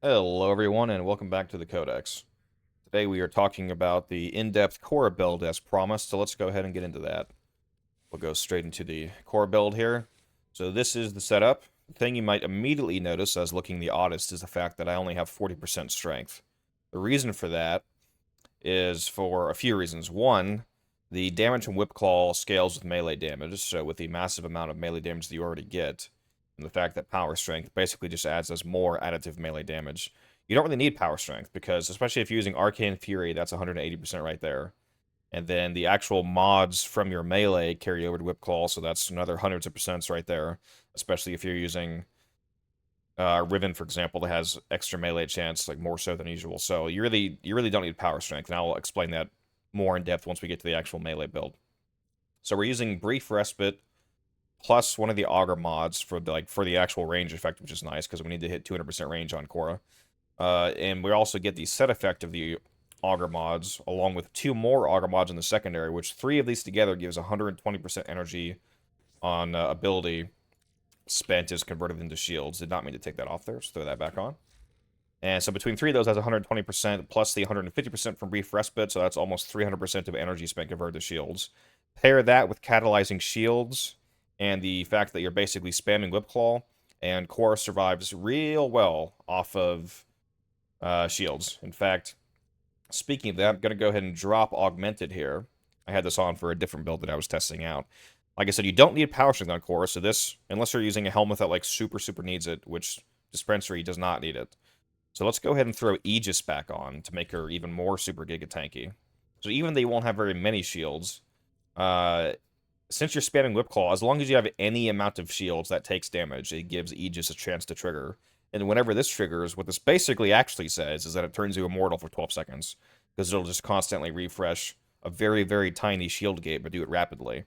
Hello everyone and welcome back to the Codex. Today we are talking about the in-depth Khora build as promised, so let's go ahead and get into that. We'll go straight into the Khora build here. So this is the setup. The thing you might immediately notice as looking the oddest is the fact that I only have 40% strength. The reason for that is for a few reasons. One, the damage from Whip Claw scales with melee damage, so with the massive amount of melee damage that you already get, and the fact that power strength basically just adds as more additive melee damage. You don't really need power strength because, especially if you're using Arcane Fury, that's 180% right there. And then the actual mods from your melee carry over to Whip Claw, so that's another hundreds of percents right there. Especially if you're using Riven, for example, that has extra melee chance, like more so than usual. So you really don't need power strength, and I'll explain that more in depth once we get to the actual melee build. So we're using Brief Respite plus one of the Augur mods for the actual range effect, which is nice because we need to hit 200% range on Khora. And we also get the set effect of the Augur mods, along with two more Augur mods in the secondary, which three of these together gives 120% energy on ability spent is converted into shields. Did not mean to take that off there, so throw that back on. And so between three of those has 120% plus the 150% from Brief Respite, so that's almost 300% of energy spent converted to shields. Pair that with catalyzing shields and the fact that you're basically spamming Whip Claw, and Khora survives real well off of shields. In fact, speaking of that, I'm going to go ahead and drop Augmented here. I had this on for a different build that I was testing out. Like I said, you don't need power strength on Khora, so this, unless you're using a helmet that like super needs it, which Dispensary does not need it. So let's go ahead and throw Aegis back on to make her even more super giga tanky. So even though you won't have very many shields, uh, since you're spamming Whip Claw, as long as you have any amount of shields that takes damage, it gives Aegis a chance to trigger. And whenever this triggers, what this basically actually says is that it turns you immortal for 12 seconds, because it'll just constantly refresh a very tiny shield gate, but do it rapidly.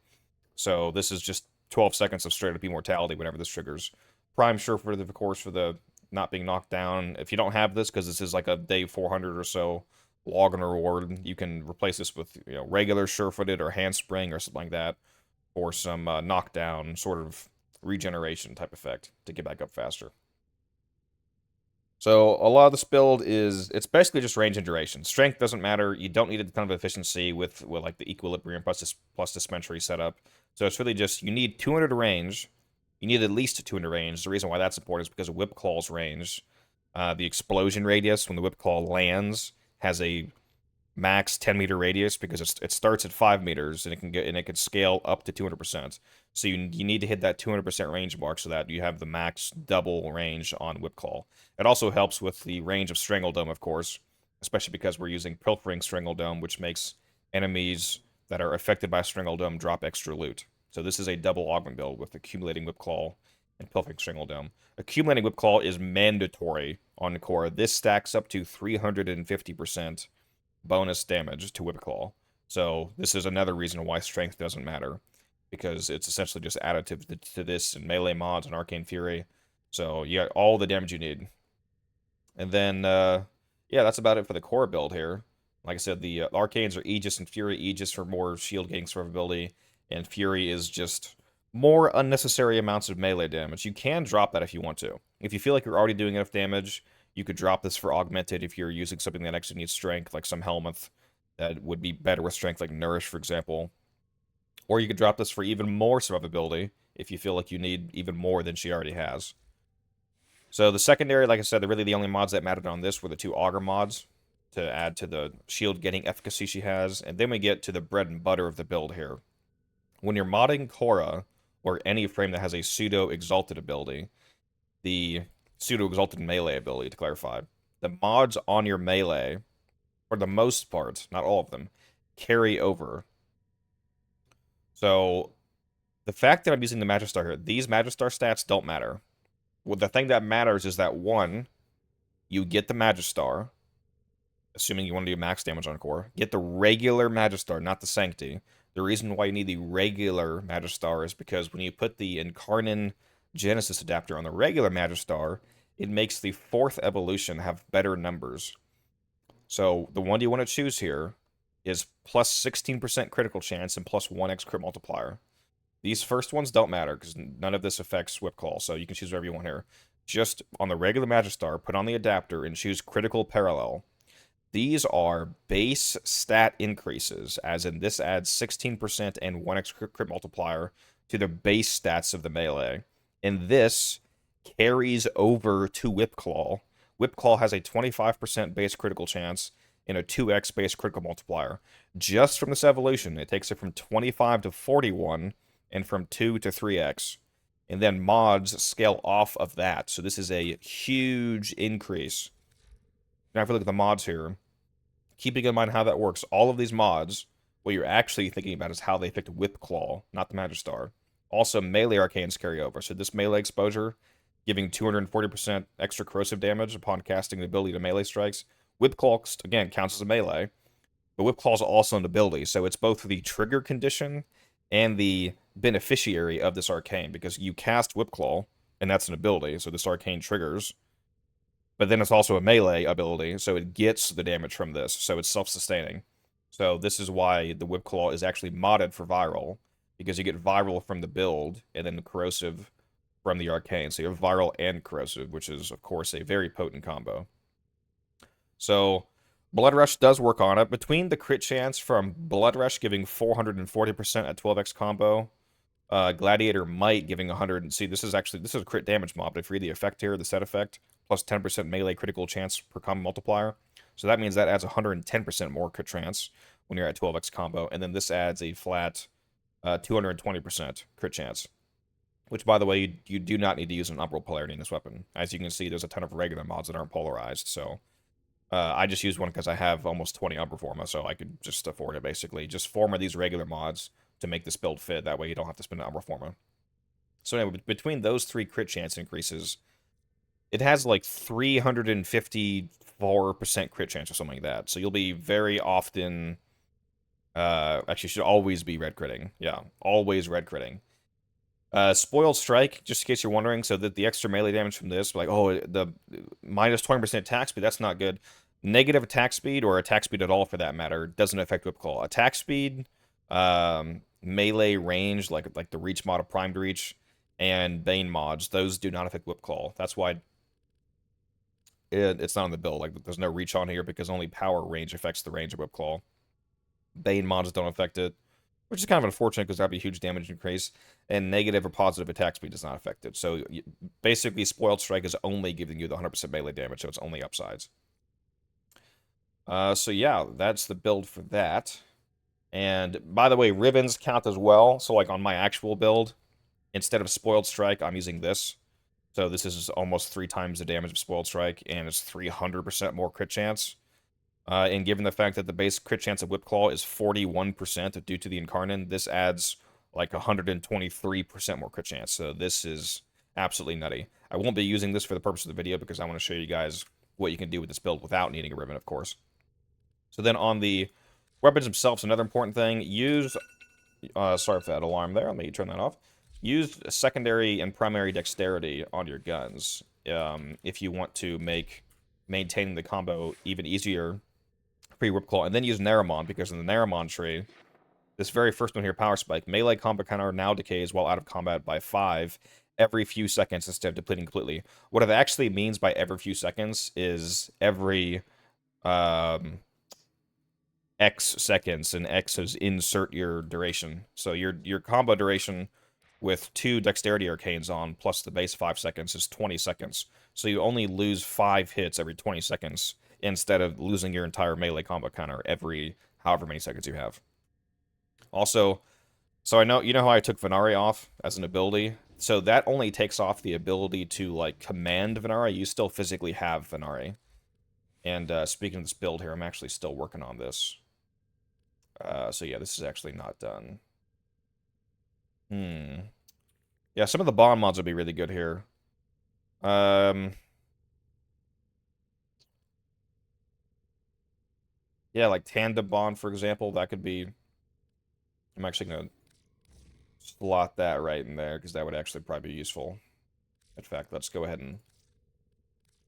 So this is just 12 seconds of straight up immortality whenever this triggers. Prime sure for the, of course, for the not being knocked down. If you don't have this, because this is like a day 400 or so login reward, you can replace this with regular sure-footed or handspring or something like that, or some knockdown sort of regeneration type effect to get back up faster. So a lot of this build it's basically just range and duration. Strength doesn't matter. You don't need a ton of efficiency with like the equilibrium plus dispensary setup. So it's really just you need 200 range. You need at least 200 range. The reason why that's important is because of Whip Claw's range. The explosion radius when the Whip Claw lands has a max 10-meter radius because it starts at 5 meters and it can scale up to 200%. So you need to hit that 200% range mark so that you have the max double range on Whip Claw. It also helps with the range of Strangledome, of course, especially because we're using Pilfering Strangledome, which makes enemies that are affected by Strangledome drop extra loot. So this is a double augment build with Accumulating Whip Claw and Pilfering Strangledome. Accumulating Whip Claw is mandatory on Khora. This stacks up to 350% bonus damage to Whip Claw. So this is another reason why strength doesn't matter, because it's essentially just additive to this and melee mods and Arcane Fury. So you got all the damage you need. And then, yeah, that's about it for the core build here. Like I said, the Arcanes are Aegis and Fury. Aegis for more shield gating survivability, and Fury is just more unnecessary amounts of melee damage. You can drop that if you want to. If you feel like you're already doing enough damage, you could drop this for Augmented if you're using something that actually needs strength, like some Helmuth that would be better with strength, like Nourish, for example. Or you could drop this for even more survivability if you feel like you need even more than she already has. So the secondary, like I said, really the only mods that mattered on this were the two Augur mods to add to the shield getting efficacy she has. And then we get to the bread and butter of the build here. When you're modding Khora, or any frame that has a pseudo exalted ability, the pseudo exalted melee ability, to clarify, the mods on your melee, for the most part, not all of them, carry over. So the fact that I'm using the Magistar here, these Magistar stats don't matter. Well, the thing that matters is that, one, you get the Magistar, assuming you want to do max damage on core. Get the regular Magistar, not the Sancti. The reason why you need the regular Magistar is because when you put the Incarnon Genesis adapter on the regular Magistar, it makes the fourth evolution have better numbers. So the one you want to choose here is plus 16% critical chance and plus 1x crit multiplier. These first ones don't matter because none of this affects Whip Claw, so you can choose whatever you want here. just on the regular Magistar, put on the adapter, and choose Critical Parallel. These are base stat increases, as in this adds 16% and 1x crit multiplier to the base stats of the melee. And this carries over to Whip Claw. Whip Claw has a 25% base critical chance and a 2x base critical multiplier. Just from this evolution, it takes it from 25 to 41 and from 2 to 3x. And then mods scale off of that. So this is a huge increase. Now if we look at the mods here, keeping in mind how that works, all of these mods, what you're actually thinking about is how they affect Whip Claw, not the Magistar. Also, melee arcanes carry over. So this melee exposure, giving 240% extra corrosive damage upon casting the ability to melee strikes. Whip Claw, again, counts as a melee, but Whip Claw is also an ability. So it's both the trigger condition and the beneficiary of this arcane, because you cast Whip Claw, and that's an ability, so this arcane triggers. But then it's also a melee ability, so it gets the damage from this, so it's self-sustaining. So this is why the Whip Claw is actually modded for viral, because you get viral from the build, and then the corrosive from the arcane. So you have viral and corrosive, which is, of course, a very potent combo. So Blood Rush does work on it. Between the crit chance from Blood Rush giving 440% at 12x combo, Gladiator Might giving 100. See, this is a crit damage mob. If you read the effect here, the set effect, plus 10% melee critical chance per combo multiplier. So that means that adds 110% more crit chance when you're at 12x combo. And then this adds a flat 220% crit chance. Which, by the way, you do not need to use an umbral polarity in this weapon. As you can see, there's a ton of regular mods that aren't polarized, so I just used one because I have almost 20 Umbra Forma, so I could just afford it, basically. Just Forma these regular mods to make this build fit. That way you don't have to spend an Umbra Forma. So anyway, between those three crit chance increases, it has like 354% crit chance or something like that. So you'll be very often... actually, should always be red critting. Yeah, always red critting. Spoiled Strike, just in case you're wondering, so that the extra melee damage from this, like, oh, the minus 20% attack speed, that's not good. Negative attack speed, or attack speed at all for that matter, doesn't affect Whip Claw. Attack speed, melee range, like the Reach mod of Primed Reach, and Bane mods, those do not affect Whip Claw. That's why it's not on the build. Like, there's no Reach on here because only power range affects the range of Whip Claw. Bane mods don't affect it, which is kind of unfortunate because that'd be a huge damage increase, and negative or positive attack speed does not affect it. So basically, Spoiled Strike is only giving you the 100% melee damage, so it's only upsides. So yeah, that's the build for that. And by the way, ribbons count as well. So like on my actual build, instead of Spoiled Strike, I'm using this. So this is almost 3 times the damage of Spoiled Strike, and it's 300% more crit chance. And given the fact that the base crit chance of Whip Claw is 41% due to the Incarnate, this adds like 123% more crit chance. So this is absolutely nutty. I won't be using this for the purpose of the video because I want to show you guys what you can do with this build without needing a ribbon, of course. So then on the weapons themselves, another important thing, use... sorry for that alarm there. Let me turn that off. Use secondary and primary dexterity on your guns if you want to make maintaining the combo even easier for your Whip Claw. And then use Naramon, because in the Naramon tree, this very first one here, Power Spike, melee combo counter now decays while out of combat by 5 every few seconds instead of depleting completely. What it actually means by every few seconds is every X seconds, and X is insert your duration. So your combo duration with 2 Dexterity Arcanes on, plus the base 5 seconds, is 20 seconds. So you only lose 5 hits every 20 seconds, instead of losing your entire melee combo counter every however many seconds you have. Also, so I know, you know how I took Venari off as an ability? So that only takes off the ability to, like, command Venari. You still physically have Venari. And speaking of this build here, I'm actually still working on this. So yeah, this is actually not done. Yeah, some of the bond mods would be really good here. Yeah, like Tandem Bond, for example, that could be... I'm actually going to slot that right in there, because that would actually probably be useful. In fact, let's go ahead and...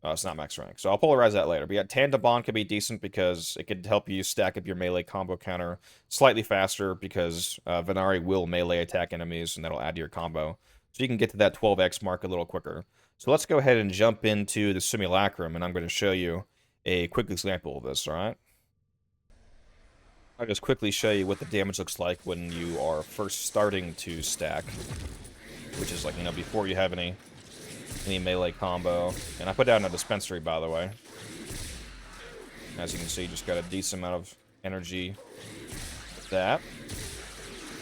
it's not max rank, so I'll polarize that later. But yeah, Tandem Bond could be decent, because it could help you stack up your melee combo counter slightly faster, because Venari will melee attack enemies, and that'll add to your combo. So you can get to that 12x mark a little quicker. So let's go ahead and jump into the simulacrum, and I'm going to show you a quick example of this, alright? I'll just quickly show you what the damage looks like when you are first starting to stack, which is like, you know, before you have any melee combo. And I put down a dispensary, by the way. As you can see, just got a decent amount of energy with that.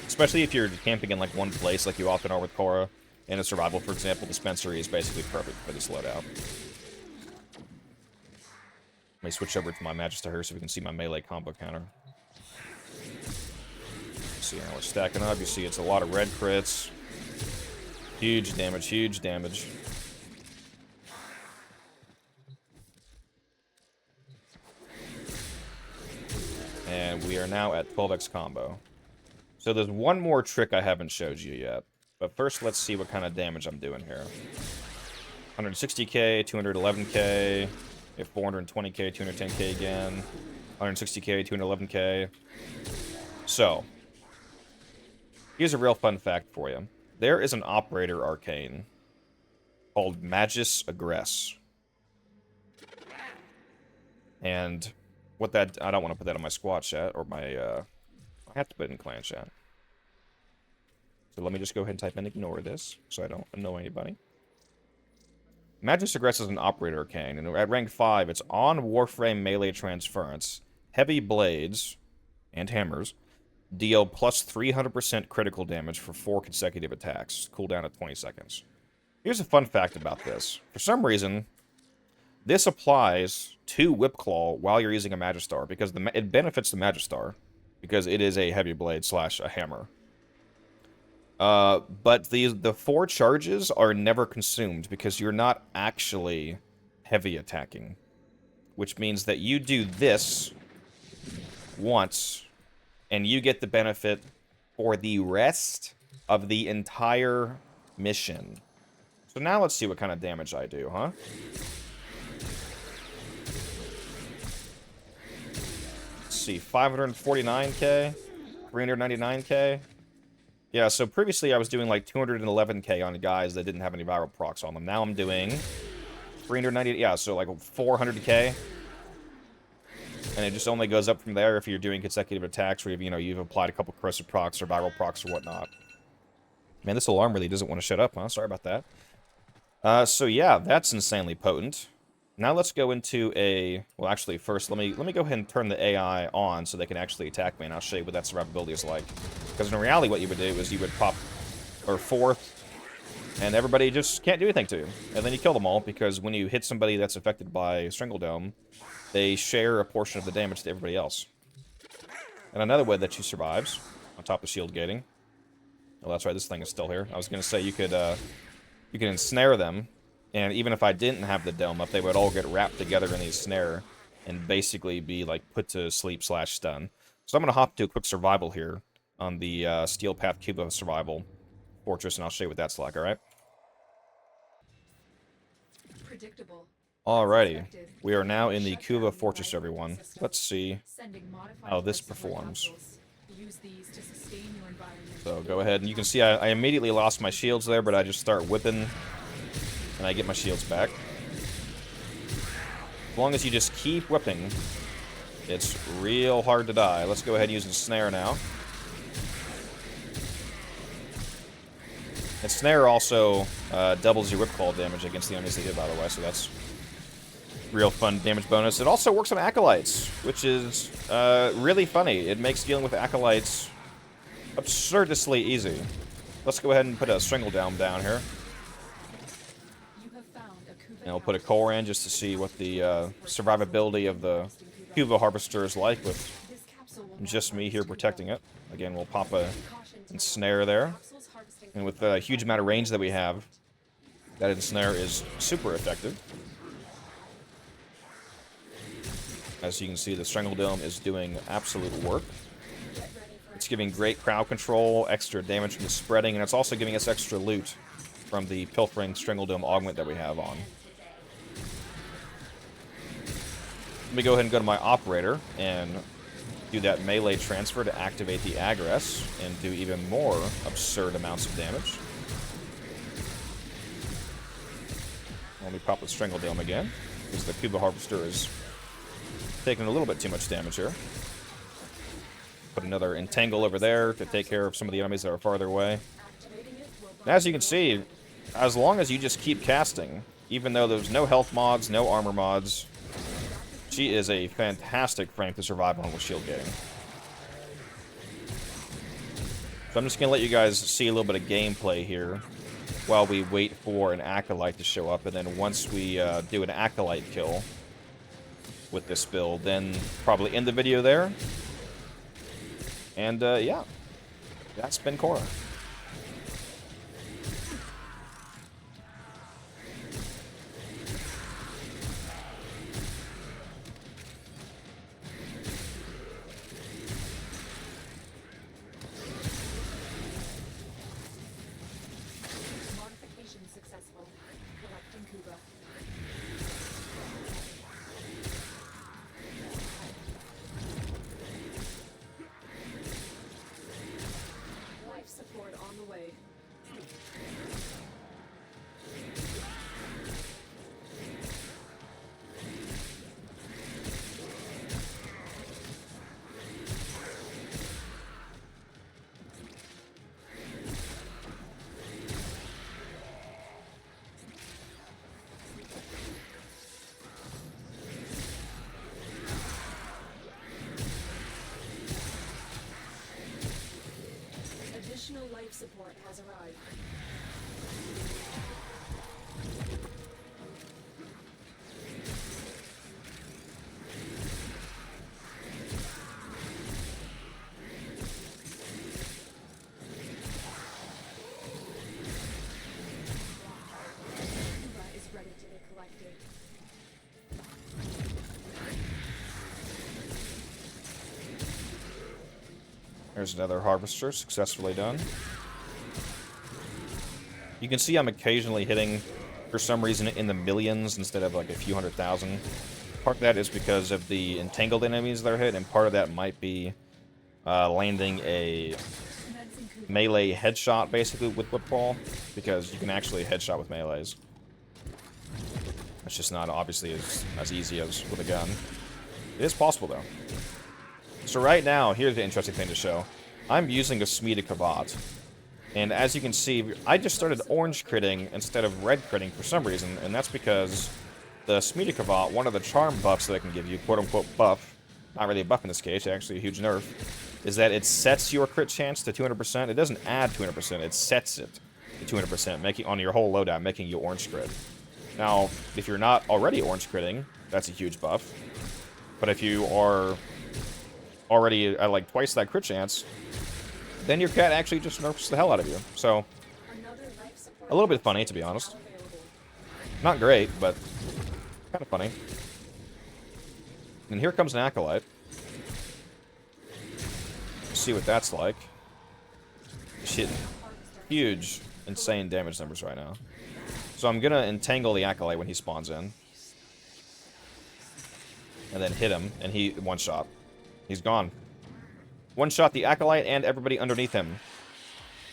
Especially if you're camping in like one place like you often are with Khora. In a survival, for example, dispensary is basically perfect for this loadout. Let me switch over to my Magister here so we can see my melee combo counter. See how we're stacking up. You see it's a lot of red crits. Huge damage, huge damage. And we are now at 12x combo. So there's one more trick I haven't showed you yet. But first, let's see what kind of damage I'm doing here. 160k, 211k, 420k, 210k again, 160k, 211k. So, here's a real fun fact for you. There is an operator arcane called Magus Aggress. And what that... I don't want to put that on my squad chat, or my... I have to put it in clan chat. So let me just go ahead and type in ignore this, so I don't annoy anybody. Magus Aggress is an operator arcane, and at rank 5, it's on Warframe melee transference. Heavy blades and hammers deal plus 300% critical damage for 4 consecutive attacks. Cooldown at 20 seconds. Here's a fun fact about this. For some reason, this applies to Whipclaw while you're using a Magistar, because it benefits the Magistar, because it is a heavy blade / a hammer. But the 4 charges are never consumed because you're not actually heavy attacking. Which means that you do this once, and you get the benefit for the rest of the entire mission. So now let's see what kind of damage I do, huh? Let's see, 549k, 399k. Yeah, so previously I was doing like 211k on guys that didn't have any viral procs on them. Now I'm doing 390, yeah, so like 400k. And it just only goes up from there if you're doing consecutive attacks where you've applied a couple corrosive procs or viral procs or whatnot. Man, this alarm really doesn't want to shut up, huh? Sorry about that. So yeah, that's insanely potent. Now let's go into a... Well, actually, first, let me go ahead and turn the AI on so they can actually attack me, and I'll show you what that survivability is like. Because in reality, what you would do is you would pop... or fourth, and everybody just can't do anything to you. And then you kill them all, because when you hit somebody that's affected by Strangledome, they share a portion of the damage to everybody else. And another way that she survives, on top of shield gating... Oh, that's right, this thing is still here. I was going to say you could ensnare them. And even if I didn't have the dome up, they would all get wrapped together in the snare and basically be, like, put to sleep / stun. So I'm going to hop to a quick survival here on the Steel Path Cuba Survival Fortress, and I'll show you what that's like, alright? Alrighty. We are now in the Cuba Fortress, everyone. Let's see how this performs. So go ahead, and you can see I immediately lost my shields there, but I just start whipping... and I get my shields back. As long as you just keep whipping, it's real hard to die. Let's go ahead and use the snare now. And snare also doubles your whipclaw damage against the enemies they hit, by the way, so that's real fun damage bonus. It also works on acolytes, which is really funny. It makes dealing with acolytes absurdly easy. Let's go ahead and put a Strangledome down here. And we'll put a Khora in just to see what the survivability of the Cuba Harvester is like with just me here protecting it. Again, we'll pop a ensnare there. And with the huge amount of range that we have, that ensnare is super effective. As you can see, the Strangledome is doing absolute work. It's giving great crowd control, extra damage from the spreading, and it's also giving us extra loot from the Pilfering Strangledome augment that we have on. Let me go ahead and go to my operator and do that melee transfer to activate the Aggress and do even more absurd amounts of damage. me pop the Strangle Dome again, because the Kuba Harvester is taking a little bit too much damage here. Put another Entangle over there to take care of some of the enemies that are farther away. And as you can see, as long as you just keep casting, even though there's no health mods, no armor mods, she is a fantastic frame to survive on with shield gating. So I'm just going to let you guys see a little bit of gameplay here while we wait for an Acolyte to show up. And then once we do an Acolyte kill with this build, then probably end the video there. And yeah, that's been Khora. Additional life support has arrived. Khora is ready to be collected. There's another Harvester, successfully done. You can see I'm occasionally hitting, for some reason, in the millions instead of like a few 100,000. Part of that is because of the entangled enemies that are hit, and part of that might be landing a melee headshot, basically, with Whipball, because you can actually headshot with melees. It's just not, obviously, as easy as with a gun. It is possible, though. So right now, here's the interesting thing to show. I'm using a Smita Kavat. And as you can see, I just started orange critting instead of red critting for some reason, and that's because the Smita Kavat, one of the charm buffs that I can give you, quote-unquote buff, not really a buff in this case, actually a huge nerf, is that it sets your crit chance to 200%. It doesn't add 200%, it sets it to 200%, making on your whole loadout, making you orange crit. Now, if you're not already orange critting, that's a huge buff. But if you are already at like twice that crit chance, then your cat actually just nerfs the hell out of you. So, a little bit funny, to be honest. Not great, but kind of funny. And here comes an Acolyte. Let's see what that's like. Shit. Huge, insane damage numbers right now. So I'm gonna entangle the Acolyte when he spawns in. And then hit him, and he one-shot. He's gone. One-shot the Acolyte and everybody underneath him.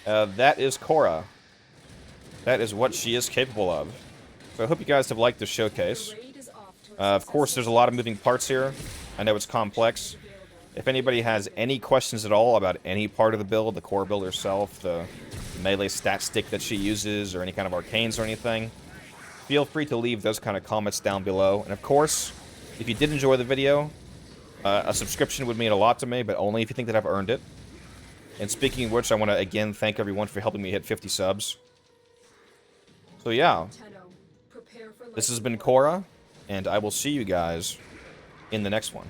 That is Khora. That is what she is capable of. So I hope you guys have liked this showcase. Of course, there's a lot of moving parts here. I know it's complex. If anybody has any questions at all about any part of the build, the core build herself, the melee stat stick that she uses, or any kind of arcanes or anything, feel free to leave those kind of comments down below. And of course, if you did enjoy the video, a subscription would mean a lot to me, but only if you think that I've earned it. And speaking of which, I want to again thank everyone for helping me hit 50 subs. So yeah, this has been Khora, and I will see you guys in the next one.